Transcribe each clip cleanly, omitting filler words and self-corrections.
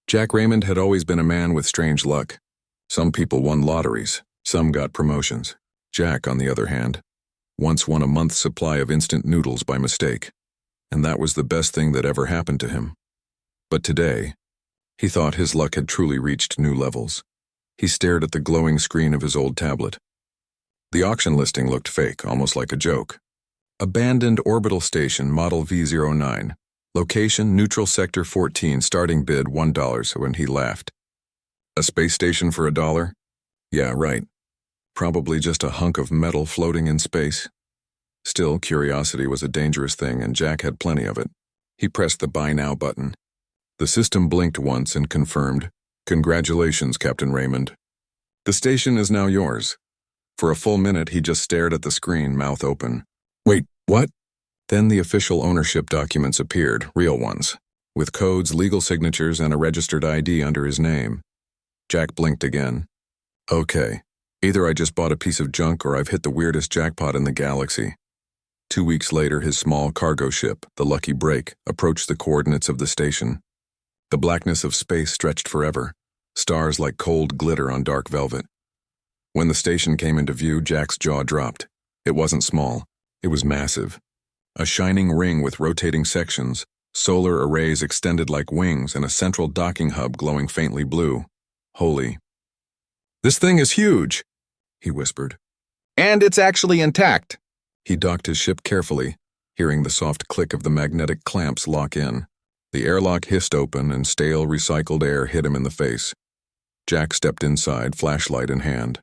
Jack Raymond had always been a man with strange luck. Some people won lotteries, some got promotions. Jack, on the other hand, once won a month's supply of instant noodles by mistake, and that was the best thing that ever happened to him. But today, he thought his luck had truly reached new levels. He stared at the glowing screen of his old tablet. The auction listing looked fake, almost like a joke. Abandoned orbital station, model V09. Location, neutral sector 14, starting bid $1, when he laughed. A space station for $1? Yeah, right. Probably just a hunk of metal floating in space. Still, curiosity was a dangerous thing, and Jack had plenty of it. He pressed the Buy Now button. The system blinked once and confirmed, "Congratulations, Captain Raymond. The station is now yours." For a full minute, he just stared at the screen, mouth open. Wait, what? Then the official ownership documents appeared, real ones, with codes, legal signatures, and a registered ID under his name. Jack blinked again. Okay, either I just bought a piece of junk or I've hit the weirdest jackpot in the galaxy. 2 weeks later, his small cargo ship, the Lucky Break, approached the coordinates of the station. The blackness of space stretched forever, stars like cold glitter on dark velvet. When the station came into view, Jack's jaw dropped. It wasn't small, it was massive. A shining ring with rotating sections, solar arrays extended like wings, and a central docking hub glowing faintly blue. Holy. "This thing is huge," he whispered. "And it's actually intact." He docked his ship carefully, hearing the soft click of the magnetic clamps lock in. The airlock hissed open and stale, recycled air hit him in the face. Jack stepped inside, flashlight in hand.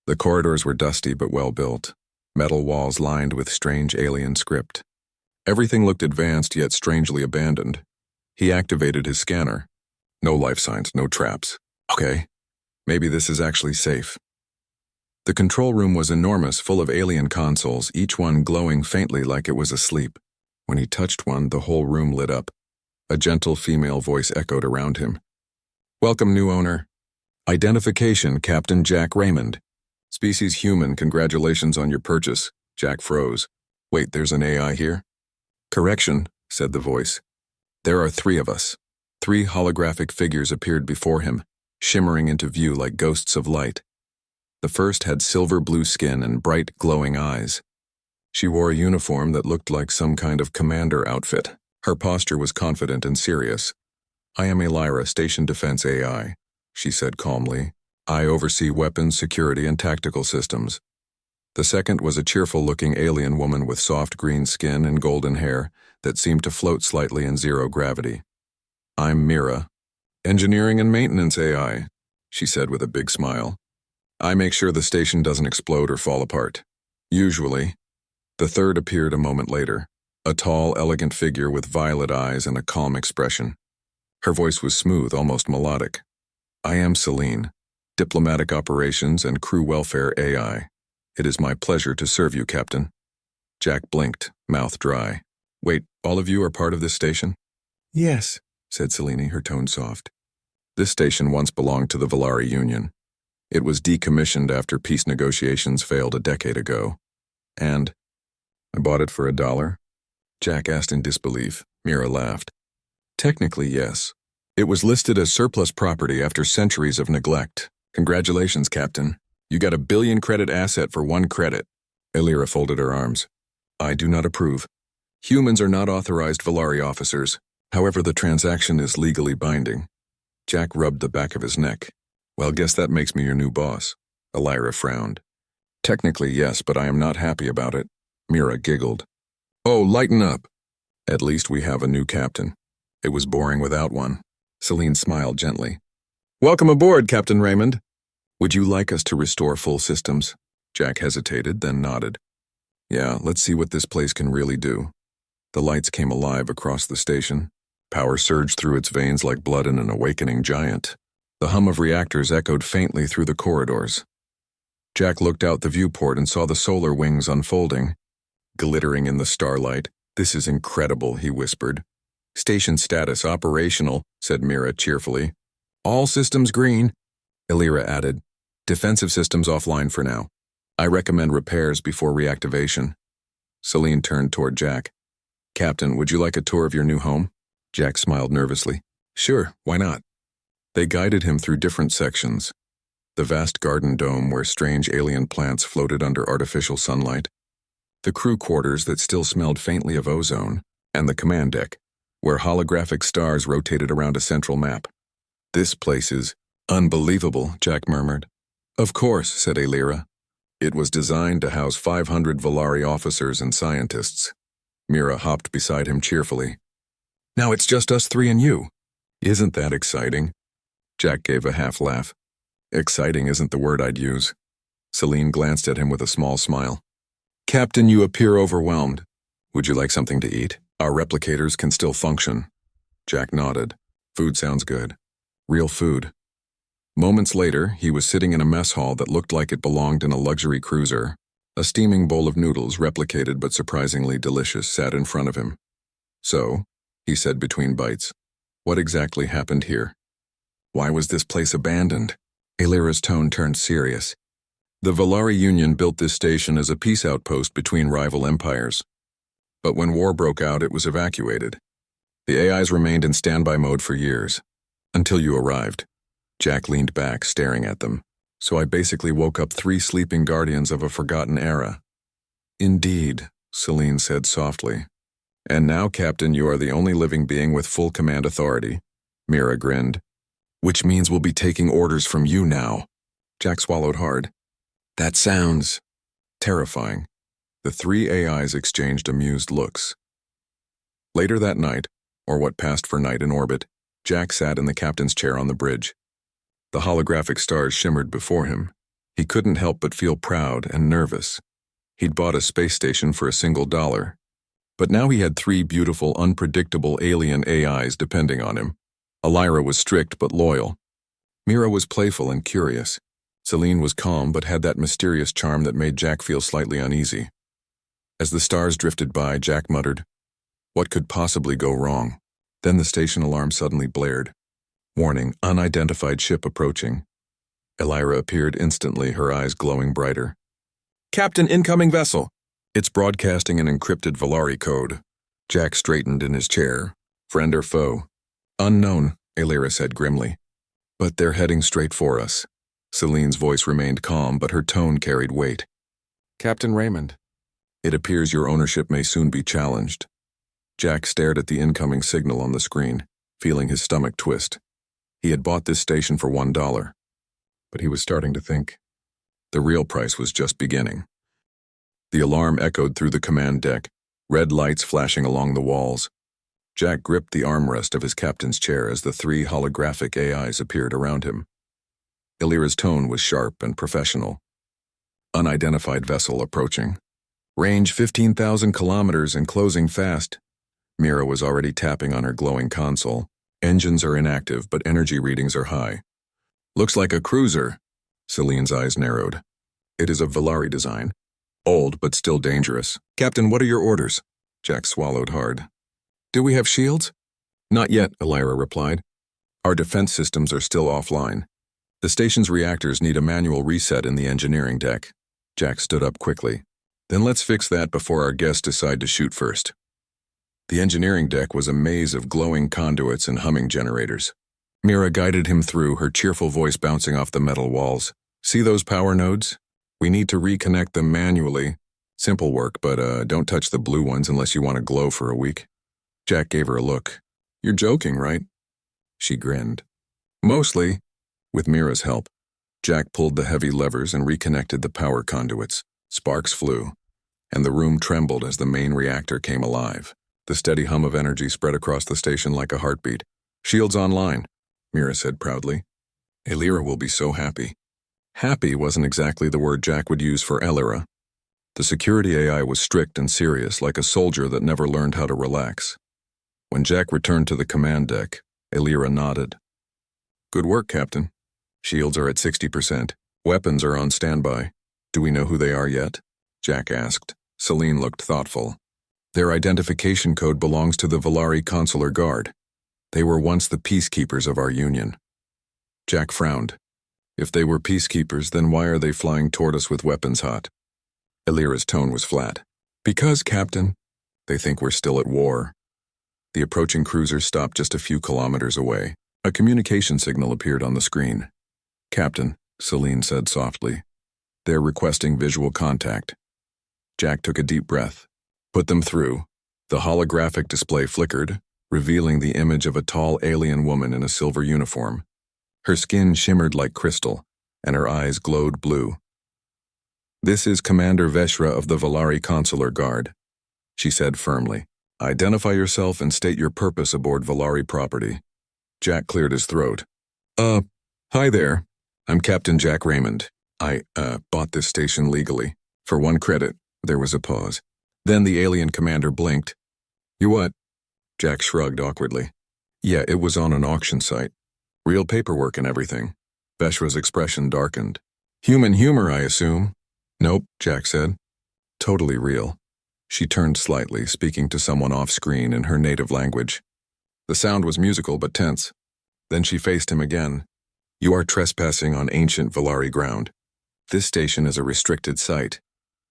The corridors were dusty but well-built, metal walls lined with strange alien script. Everything looked advanced yet strangely abandoned. He activated his scanner. No life signs, no traps. Okay, maybe this is actually safe. The control room was enormous, full of alien consoles, each one glowing faintly like it was asleep. When he touched one, the whole room lit up. A gentle female voice echoed around him. "Welcome, new owner. Identification, Captain Jack Raymond. Species human, congratulations on your purchase." Jack froze. "Wait, there's an AI here?" "Correction," said the voice. "There are 3 of us." 3 holographic figures appeared before him, shimmering into view like ghosts of light. The first had silver blue skin and bright, glowing eyes. She wore a uniform that looked like some kind of commander outfit. Her posture was confident and serious. "I am Elira, Station Defense AI," she said calmly. "I oversee weapons, security, and tactical systems." The second was a cheerful-looking alien woman with soft green skin and golden hair that seemed to float slightly in zero gravity. "I'm Mira, Engineering and Maintenance AI," she said with a big smile. "I make sure the station doesn't explode or fall apart. Usually." The third appeared a moment later, a tall, elegant figure with violet eyes and a calm expression. Her voice was smooth, almost melodic. "I am Celine, Diplomatic Operations and Crew Welfare AI. It is my pleasure to serve you, Captain." Jack blinked, mouth dry. "Wait, all of you are part of this station?" "Yes," said Celine, her tone soft. "This station once belonged to the Valari Union. It was decommissioned after peace negotiations failed a decade ago. And I bought it for $1? Jack asked in disbelief. Mira laughed. "Technically, yes. It was listed as surplus property after centuries of neglect. Congratulations, Captain. You got a 1 billion credit asset for 1 credit. Elira folded her arms. "I do not approve. Humans are not authorized Valari officers. However, the transaction is legally binding." Jack rubbed the back of his neck. "Well, guess that makes me your new boss." Elira frowned. "Technically, yes, but I am not happy about it." Mira giggled. "Oh, lighten up. At least we have a new captain. It was boring without one." Celine smiled gently. "Welcome aboard, Captain Raymond. Would you like us to restore full systems?" Jack hesitated, then nodded. "Yeah, let's see what this place can really do." The lights came alive across the station. Power surged through its veins like blood in an awakening giant. The hum of reactors echoed faintly through the corridors. Jack looked out the viewport and saw the solar wings unfolding, glittering in the starlight. "This is incredible," he whispered. "Station status operational," said Mira cheerfully. "All systems green," Elira added. "Defensive systems offline for now. I recommend repairs before reactivation." Celine turned toward Jack. "Captain, would you like a tour of your new home?" Jack smiled nervously. "Sure, why not?" They guided him through different sections. The vast garden dome where strange alien plants floated under artificial sunlight, the crew quarters that still smelled faintly of ozone, and the command deck, where holographic stars rotated around a central map. "This place is unbelievable," Jack murmured. "Of course," said Alira. "It was designed to house 500 Volari officers and scientists." Mira hopped beside him cheerfully. "Now it's just us three and you." "Isn't that exciting?" Jack gave a half laugh. "Exciting isn't the word I'd use." Celine glanced at him with a small smile. "Captain, you appear overwhelmed. Would you like something to eat? Our replicators can still function." Jack nodded. "Food sounds good. Real food." Moments later, he was sitting in a mess hall that looked like it belonged in a luxury cruiser. A steaming bowl of noodles, replicated but surprisingly delicious, sat in front of him. "So," he said between bites, "what exactly happened here? Why was this place abandoned?" Alira's tone turned serious. "The Volari Union built this station as a peace outpost between rival empires. But when war broke out, it was evacuated. The AIs remained in standby mode for years. Until you arrived." Jack leaned back, staring at them. "So I basically woke up 3 sleeping guardians of a forgotten era." "Indeed," Celine said softly. "And now, Captain, you are the only living being with full command authority." Mira grinned. "Which means we'll be taking orders from you now." Jack swallowed hard. "That sounds terrifying." The 3 AIs exchanged amused looks. Later that night, or what passed for night in orbit, Jack sat in the captain's chair on the bridge. The holographic stars shimmered before him. He couldn't help but feel proud and nervous. He'd bought a space station for $1. But now he had 3 beautiful, unpredictable alien AIs depending on him. Alira was strict but loyal. Mira was playful and curious. Celine was calm but had that mysterious charm that made Jack feel slightly uneasy. As the stars drifted by, Jack muttered, "What could possibly go wrong?" Then the station alarm suddenly blared. "Warning, unidentified ship approaching." Alira appeared instantly, her eyes glowing brighter. "Captain, incoming vessel!" "It's broadcasting an encrypted Volari code." Jack straightened in his chair. "Friend or foe?" "Unknown," Alira said grimly. "But they're heading straight for us." Celine's voice remained calm, but her tone carried weight. "Captain Raymond, it appears your ownership may soon be challenged." Jack stared at the incoming signal on the screen, feeling his stomach twist. He had bought this station for $1, but he was starting to think the real price was just beginning. The alarm echoed through the command deck, red lights flashing along the walls. Jack gripped the armrest of his captain's chair as the 3 holographic AIs appeared around him. Alira's tone was sharp and professional. "Unidentified vessel approaching. Range 15,000 kilometers and closing fast." Mira was already tapping on her glowing console. "Engines are inactive, but energy readings are high." "Looks like a cruiser." Celine's eyes narrowed. "It is of Volari design. Old, but still dangerous." "Captain, what are your orders?" Jack swallowed hard. "Do we have shields?" "Not yet," Alira replied. "Our defense systems are still offline. The station's reactors need a manual reset in the engineering deck." Jack stood up quickly. "Then let's fix that before our guests decide to shoot first." The engineering deck was a maze of glowing conduits and humming generators. Mira guided him through, her cheerful voice bouncing off the metal walls. "See those power nodes? We need to reconnect them manually. Simple work, but don't touch the blue ones unless you want to glow for a week." Jack gave her a look. "You're joking, right?" She grinned. "Mostly." With Mira's help, Jack pulled the heavy levers and reconnected the power conduits. Sparks flew, and the room trembled as the main reactor came alive. The steady hum of energy spread across the station like a heartbeat. "Shields online," Mira said proudly. "Alira will be so happy." Happy wasn't exactly the word Jack would use for Alira. The security AI was strict and serious, like a soldier that never learned how to relax. When Jack returned to the command deck, Alira nodded. "Good work, Captain. Shields are at 60%. Weapons are on standby. Do we know who they are yet?" Jack asked. Celine looked thoughtful. "Their identification code belongs to the Volari Consular Guard. They were once the peacekeepers of our union." Jack frowned. If they were peacekeepers, then why are they flying toward us with weapons hot? Alira's tone was flat. "Because, Captain, they think we're still at war." The approaching cruiser stopped just a few kilometers away. A communication signal appeared on the screen. "Captain," Celine said softly. "They're requesting visual contact." Jack took a deep breath. "Put them through." The holographic display flickered, revealing the image of a tall alien woman in a silver uniform. Her skin shimmered like crystal, and her eyes glowed blue. "This is Commander Veshra of the Valari Consular Guard," she said firmly. "Identify yourself and state your purpose aboard Valari property." Jack cleared his throat. Hi there. I'm Captain Jack Raymond. I bought this station legally. For 1 credit." There was a pause. Then the alien commander blinked. "You what?" Jack shrugged awkwardly. "Yeah, it was on an auction site. Real paperwork and everything." Veshra's expression darkened. "Human humor, I assume?" "Nope," Jack said. "Totally real." She turned slightly, speaking to someone off-screen in her native language. The sound was musical but tense. Then she faced him again. "You are trespassing on ancient Valari ground. This station is a restricted site."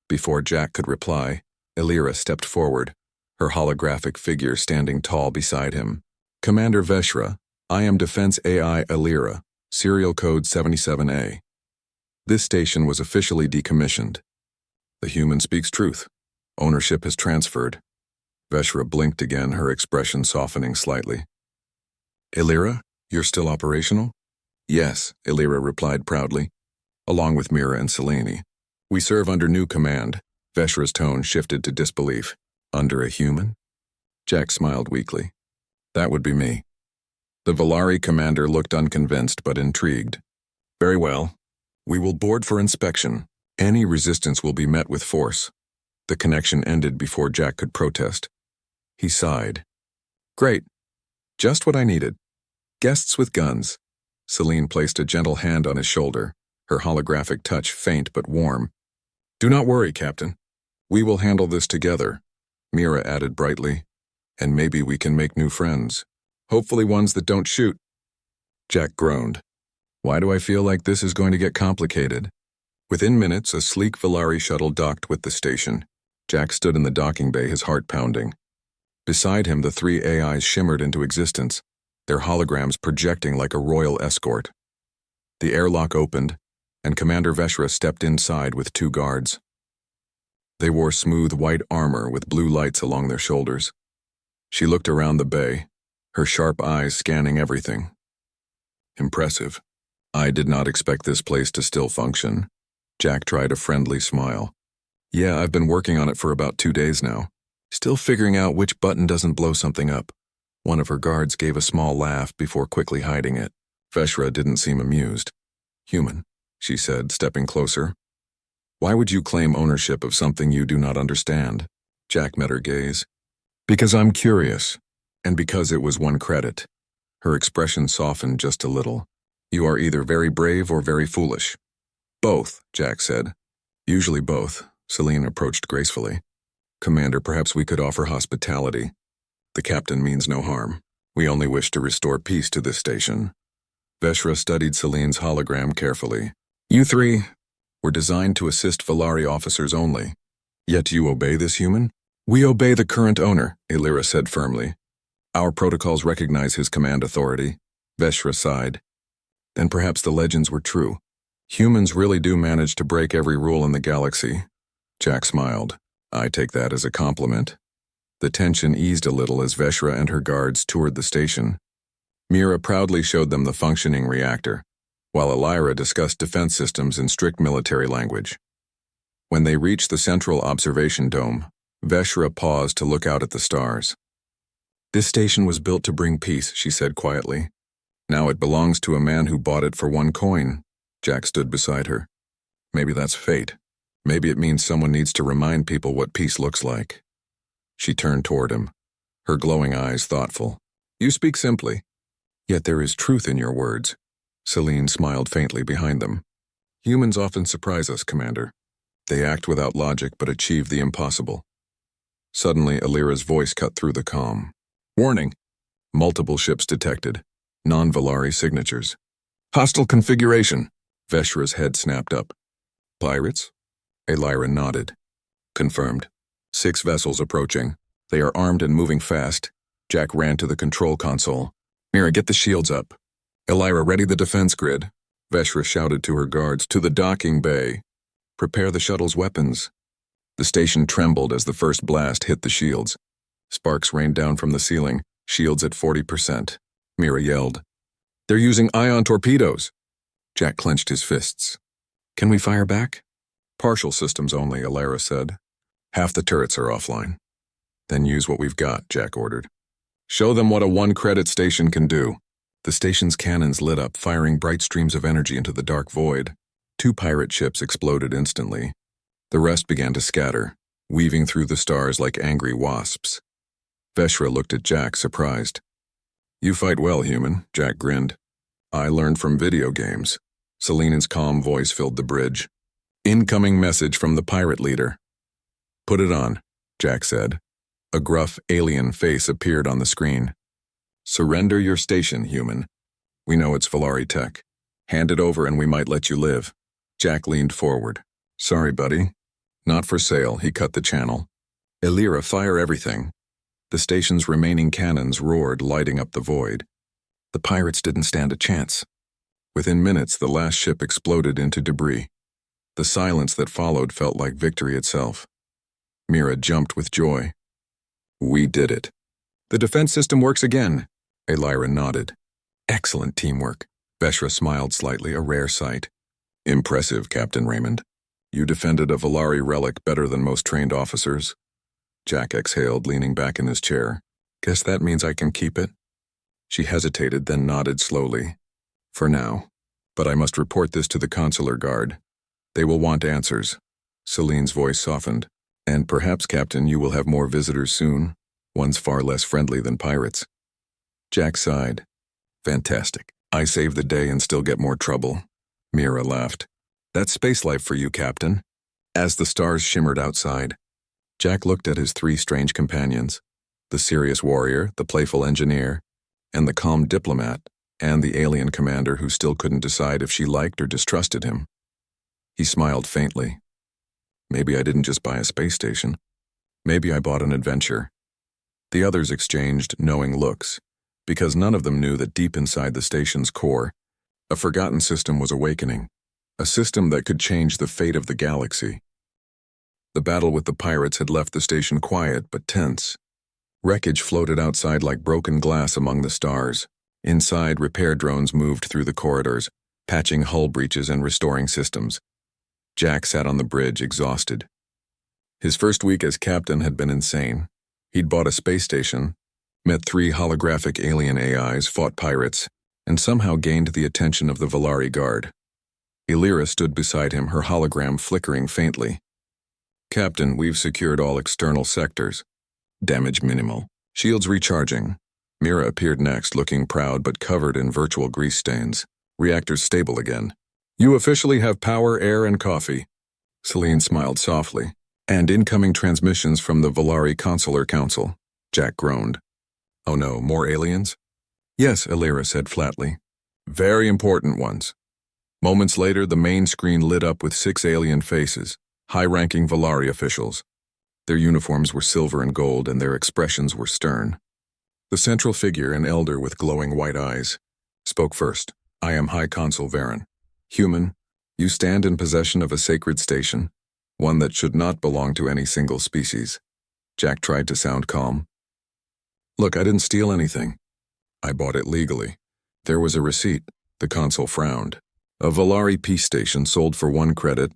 Before Jack could reply, Elira stepped forward, her holographic figure standing tall beside him. "Commander Veshra, I am Defense AI Elira, serial code 77A. This station was officially decommissioned. The human speaks truth. Ownership has transferred." Veshra blinked again, her expression softening slightly. "Elira, you're still operational?" "Yes," Elira replied proudly, along with Mira and Selene. "We serve under new command." Veshra's tone shifted to disbelief. "Under a human?" Jack smiled weakly. "That would be me." The Valari commander looked unconvinced but intrigued. "Very well. We will board for inspection. Any resistance will be met with force." The connection ended before Jack could protest. He sighed. "Great. Just what I needed. Guests with guns." Celine placed a gentle hand on his shoulder, her holographic touch faint but warm. "Do not worry, Captain. We will handle this together," Mira added brightly. "And maybe we can make new friends. Hopefully ones that don't shoot." Jack groaned. "Why do I feel like this is going to get complicated?" Within minutes, a sleek Valari shuttle docked with the station. Jack stood in the docking bay, his heart pounding. Beside him, the 3 AIs shimmered into existence, their holograms projecting like a royal escort. The airlock opened, and Commander Veshra stepped inside with 2 guards. They wore smooth white armor with blue lights along their shoulders. She looked around the bay, her sharp eyes scanning everything. "Impressive. I did not expect this place to still function." Jack tried a friendly smile. "Yeah, I've been working on it for about 2 days now. Still figuring out which button doesn't blow something up." One of her guards gave a small laugh before quickly hiding it. Veshra didn't seem amused. "Human," she said, stepping closer. "Why would you claim ownership of something you do not understand?" Jack met her gaze. "Because I'm curious, and because it was 1 credit." Her expression softened just a little. "You are either very brave or very foolish." "Both," Jack said. "Usually both," Celine approached gracefully. "Commander, perhaps we could offer hospitality. The captain means no harm. We only wish to restore peace to this station." Veshra studied Celine's hologram carefully. "You 3 were designed to assist Valari officers only. Yet you obey this human?" "We obey the current owner," Elira said firmly. "Our protocols recognize his command authority." Veshra sighed. "Then perhaps the legends were true. Humans really do manage to break every rule in the galaxy." Jack smiled. "I take that as a compliment." The tension eased a little as Veshra and her guards toured the station. Mira proudly showed them the functioning reactor, while Elira discussed defense systems in strict military language. When they reached the central observation dome, Veshra paused to look out at the stars. "This station was built to bring peace," she said quietly. "Now it belongs to a man who bought it for 1 coin. Jack stood beside her. "Maybe that's fate. Maybe it means someone needs to remind people what peace looks like." She turned toward him, her glowing eyes thoughtful. "You speak simply. Yet there is truth in your words." Celine smiled faintly behind them. "Humans often surprise us, Commander. They act without logic but achieve the impossible." Suddenly, Elira's voice cut through the calm. "Warning! Multiple ships detected. Non-Valari signatures. Hostile configuration." Veshra's head snapped up. "Pirates?" Elira nodded. "Confirmed. 6 vessels approaching. They are armed and moving fast." Jack ran to the control console. "Mira, get the shields up." Elira, ready the defense grid. Veshra shouted to her guards, to the docking bay. Prepare the shuttle's weapons. The station trembled as the first blast hit the shields. Sparks rained down from the ceiling, shields at 40%. Mira yelled. They're using ion torpedoes. Jack clenched his fists. Can we fire back? Partial systems only, Elira said. Half the turrets are offline. Then use what we've got, Jack ordered. Show them what a one-credit station can do. The station's cannons lit up, firing bright streams of energy into the dark void. 2 pirate ships exploded instantly. The rest began to scatter, weaving through the stars like angry wasps. Veshra looked at Jack, surprised. You fight well, human, Jack grinned. I learned from video games. Selena's calm voice filled the bridge. Incoming message from the pirate leader. Put it on, Jack said. A gruff alien face appeared on the screen. Surrender your station, human. We know it's Volari tech. Hand it over and we might let you live. Jack leaned forward. Sorry, buddy. Not for sale, he cut the channel. Elira, fire everything. The station's remaining cannons roared, lighting up the void. The pirates didn't stand a chance. Within minutes, the last ship exploded into debris. The silence that followed felt like victory itself. Mira jumped with joy. We did it. The defense system works again. Elira nodded. Excellent teamwork. Veshra smiled slightly, a rare sight. Impressive, Captain Raymond. You defended a Volari relic better than most trained officers. Jack exhaled, leaning back in his chair. Guess that means I can keep it? She hesitated, then nodded slowly. For now. But I must report this to the consular guard. They will want answers. Celine's voice softened. And perhaps, Captain, you will have more visitors soon. Ones far less friendly than pirates. Jack sighed. Fantastic. I save the day and still get more trouble. Mira laughed. That's space life for you, Captain. As the stars shimmered outside, Jack looked at his 3 strange companions, the serious warrior, the playful engineer, and the calm diplomat, and the alien commander who still couldn't decide if she liked or distrusted him. He smiled faintly. Maybe I didn't just buy a space station. Maybe I bought an adventure. The others exchanged knowing looks, because none of them knew that deep inside the station's core, a forgotten system was awakening, a system that could change the fate of the galaxy. The battle with the pirates had left the station quiet but tense. Wreckage floated outside like broken glass among the stars. Inside, repair drones moved through the corridors, patching hull breaches and restoring systems. Jack sat on the bridge, exhausted. His first week as captain had been insane. He'd bought a space station, met 3 holographic alien AIs, fought pirates, and somehow gained the attention of the Volari guard. Elira stood beside him, her hologram flickering faintly. Captain, we've secured all external sectors. Damage minimal. Shields recharging. Mira appeared next, looking proud but covered in virtual grease stains. Reactors stable again. You officially have power, air, and coffee. Celine smiled softly. And incoming transmissions from the Volari Consular Council. Jack groaned. Oh no, more aliens? Yes, Elira said flatly. Very important ones. Moments later, the main screen lit up with 6 alien faces, high-ranking Volari officials. Their uniforms were silver and gold, and their expressions were stern. The central figure, an elder with glowing white eyes, spoke first. I am High Consul Varen. Human, you stand in possession of a sacred station, one that should not belong to any single species. Jack tried to sound calm. Look, I didn't steal anything. I bought it legally. There was a receipt. The consul frowned. A Volari peace station sold for 1 credit.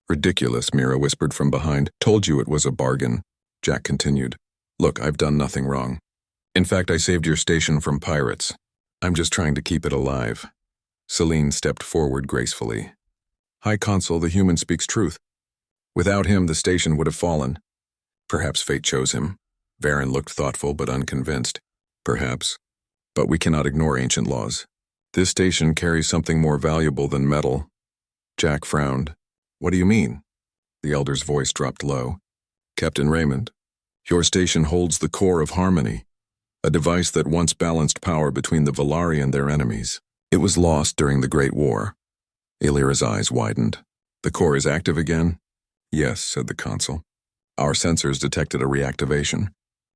Ridiculous, Mira whispered from behind. Told you it was a bargain. Jack continued. Look, I've done nothing wrong. In fact, I saved your station from pirates. I'm just trying to keep it alive. Celine stepped forward gracefully. High Consul, the human speaks truth. Without him, the station would have fallen. Perhaps fate chose him. Varen looked thoughtful but unconvinced. Perhaps. But we cannot ignore ancient laws. This station carries something more valuable than metal. Jack frowned. What do you mean? The elder's voice dropped low. Captain Raymond, your station holds the core of harmony, a device that once balanced power between the Volari and their enemies. It was lost during the Great War. Elira's eyes widened. The core is active again? Yes, said the consul. Our sensors detected a reactivation,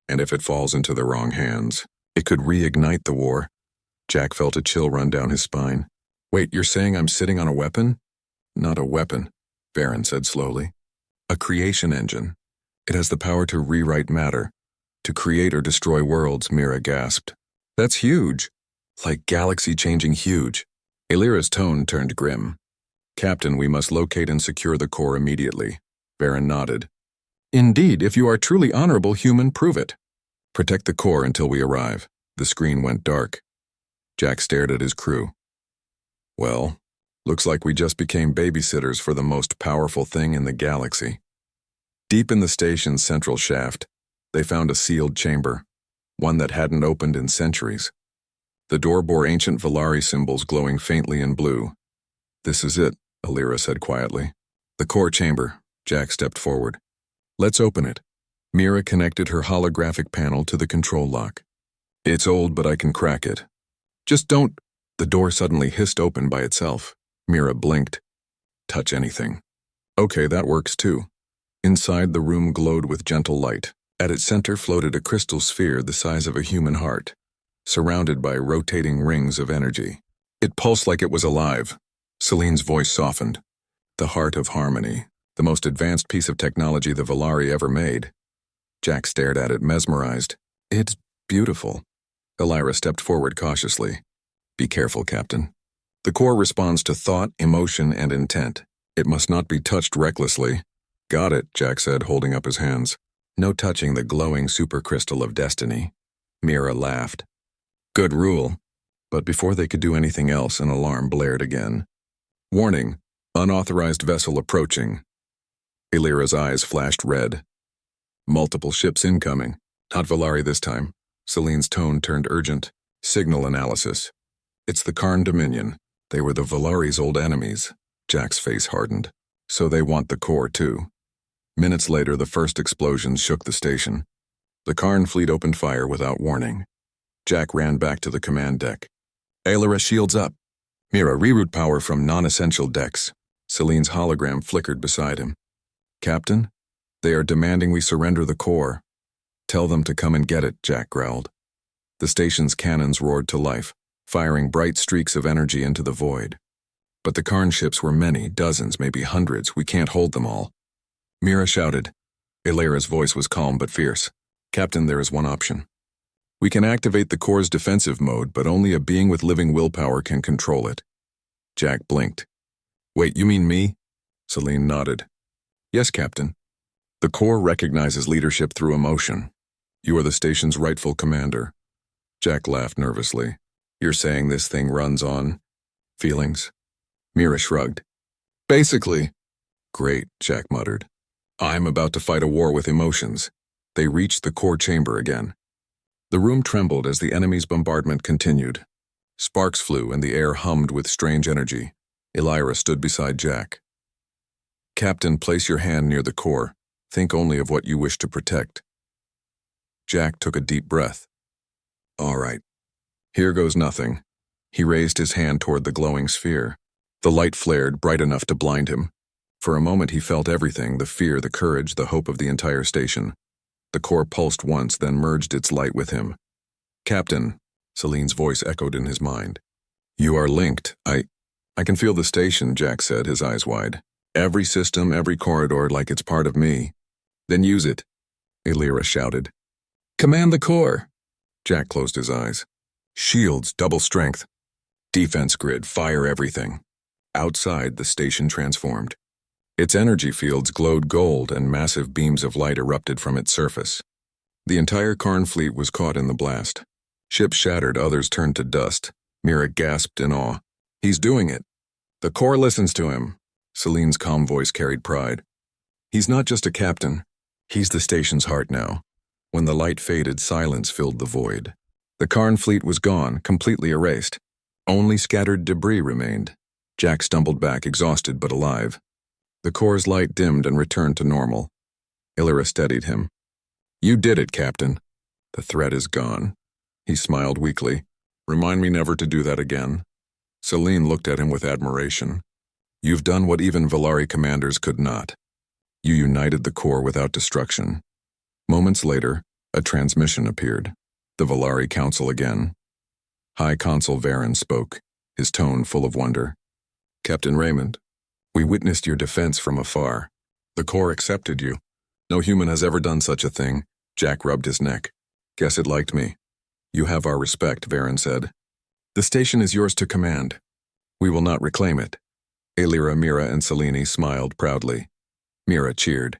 and if it falls into the wrong hands, it could reignite the war. Jack felt a chill run down his spine. Wait, you're saying I'm sitting on a weapon? Not a weapon, Baron said slowly. A creation engine. It has the power to rewrite matter, to create or destroy worlds, Mira gasped. That's huge. Like galaxy-changing huge. Illyra's tone turned grim. Captain, we must locate and secure the core immediately. Baron nodded. Indeed, if you are truly honorable human, prove it. Protect the core until we arrive. The screen went dark. Jack stared at his crew. Well, looks like we just became babysitters for the most powerful thing in the galaxy. Deep in the station's central shaft, they found a sealed chamber, one that hadn't opened in centuries. The door bore ancient Valari symbols glowing faintly in blue. This is it, Illyra said quietly. The core chamber. Jack stepped forward. Let's open it. Mira connected her holographic panel to the control lock. It's old, but I can crack it. Just don't. The door suddenly hissed open by itself. Mira blinked. Touch anything. Okay, that works too. Inside, the room glowed with gentle light. At its center floated a crystal sphere the size of a human heart, surrounded by rotating rings of energy. It pulsed like it was alive. Celine's voice softened. The heart of harmony, the most advanced piece of technology the Valari ever made. Jack stared at it, mesmerized. It's beautiful. Illyra stepped forward cautiously. Be careful, Captain. The core responds to thought, emotion, and intent. It must not be touched recklessly. Got it, Jack said, holding up his hands. No touching the glowing supercrystal of destiny. Mira laughed. Good rule. But before they could do anything else, an alarm blared again. Warning, unauthorized vessel approaching. Illyra's eyes flashed red. Multiple ships incoming. Not Valari this time. Celine's tone turned urgent. Signal analysis. It's the Karn Dominion. They were the Valari's old enemies. Jack's face hardened. So they want the core too. Minutes later, the first explosions shook the station. The Karn fleet opened fire without warning. Jack ran back to the command deck. Illyra, shields up. Mira, reroute power from non-essential decks. Celine's hologram flickered beside him. Captain, they are demanding we surrender the core. Tell them to come and get it, Jack growled. The station's cannons roared to life, firing bright streaks of energy into the void. But the Karn ships were many, dozens, maybe hundreds. We can't hold them all. Mira shouted. Illyra's voice was calm but fierce. Captain, there is one option. We can activate the core's defensive mode, but only a being with living willpower can control it. Jack blinked. Wait, you mean me? Celine nodded. Yes, Captain. The core recognizes leadership through emotion. You are the station's rightful commander. Jack laughed nervously. You're saying this thing runs on feelings? Mira shrugged. Basically. Great, Jack muttered. I'm about to fight a war with emotions. They reached the core chamber again. The room trembled as the enemy's bombardment continued. Sparks flew and the air hummed with strange energy. Illyra stood beside Jack. Captain, place your hand near the core. Think only of what you wish to protect. Jack took a deep breath. All right. Here goes nothing. He raised his hand toward the glowing sphere. The light flared, bright enough to blind him. For a moment he felt everything, the fear, the courage, the hope of the entire station. The core pulsed once, then merged its light with him. Captain, Celine's voice echoed in his mind. You are linked. I can feel the station, Jack said, his eyes wide. Every system, every corridor, like it's part of me. Then use it, Illyra shouted. Command the core. Jack closed his eyes. Shields, double strength. Defense grid, fire everything. Outside, the station transformed. Its energy fields glowed gold and massive beams of light erupted from its surface. The entire Karn fleet was caught in the blast. Ships shattered, others turned to dust. Mira gasped in awe. He's doing it. The core listens to him. Celine's calm voice carried pride. He's not just a captain. He's the station's heart now. When the light faded, silence filled the void. The Karn fleet was gone, completely erased. Only scattered debris remained. Jack stumbled back, exhausted but alive. The core's light dimmed and returned to normal. Illyra steadied him. You did it, Captain. The threat is gone. He smiled weakly. Remind me never to do that again. Celine looked at him with admiration. You've done what even Valari commanders could not. You united the core without destruction. Moments later, a transmission appeared. The Valari Council again. High Consul Varen spoke, his tone full of wonder. Captain Raymond, we witnessed your defense from afar. The Corps accepted you. No human has ever done such a thing. Jack rubbed his neck. Guess it liked me. You have our respect, Varen said. The station is yours to command. We will not reclaim it. Alira, Mira, and Selene smiled proudly. Mira cheered.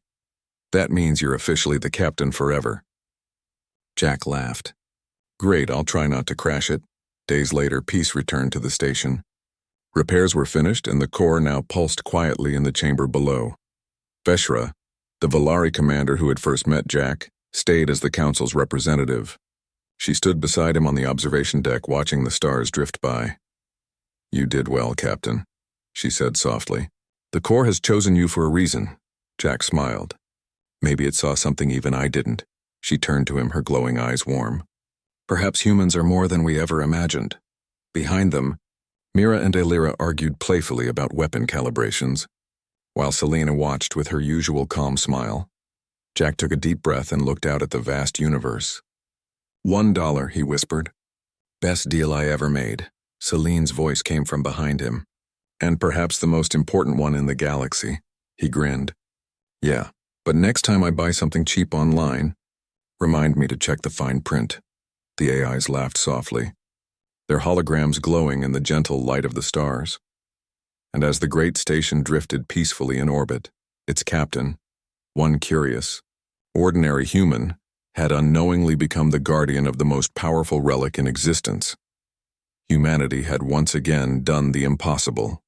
That means you're officially the captain forever. Jack laughed. Great, I'll try not to crash it. Days later, peace returned to the station. Repairs were finished, and the Corps now pulsed quietly in the chamber below. Veshra, the Valari commander who had first met Jack, stayed as the Council's representative. She stood beside him on the observation deck, watching the stars drift by. You did well, Captain, she said softly. The Corps has chosen you for a reason. Jack smiled. Maybe it saw something even I didn't. She turned to him, her glowing eyes warm. Perhaps humans are more than we ever imagined. Behind them, Mira and Alira argued playfully about weapon calibrations, while Selena watched with her usual calm smile. Jack took a deep breath and looked out at the vast universe. $1, he whispered. Best deal I ever made. Selene's voice came from behind him. And perhaps the most important one in the galaxy. He grinned. Yeah, but next time I buy something cheap online, remind me to check the fine print. The AIs laughed softly, their holograms glowing in the gentle light of the stars. And as the great station drifted peacefully in orbit, its captain, one curious, ordinary human, had unknowingly become the guardian of the most powerful relic in existence. Humanity had once again done the impossible.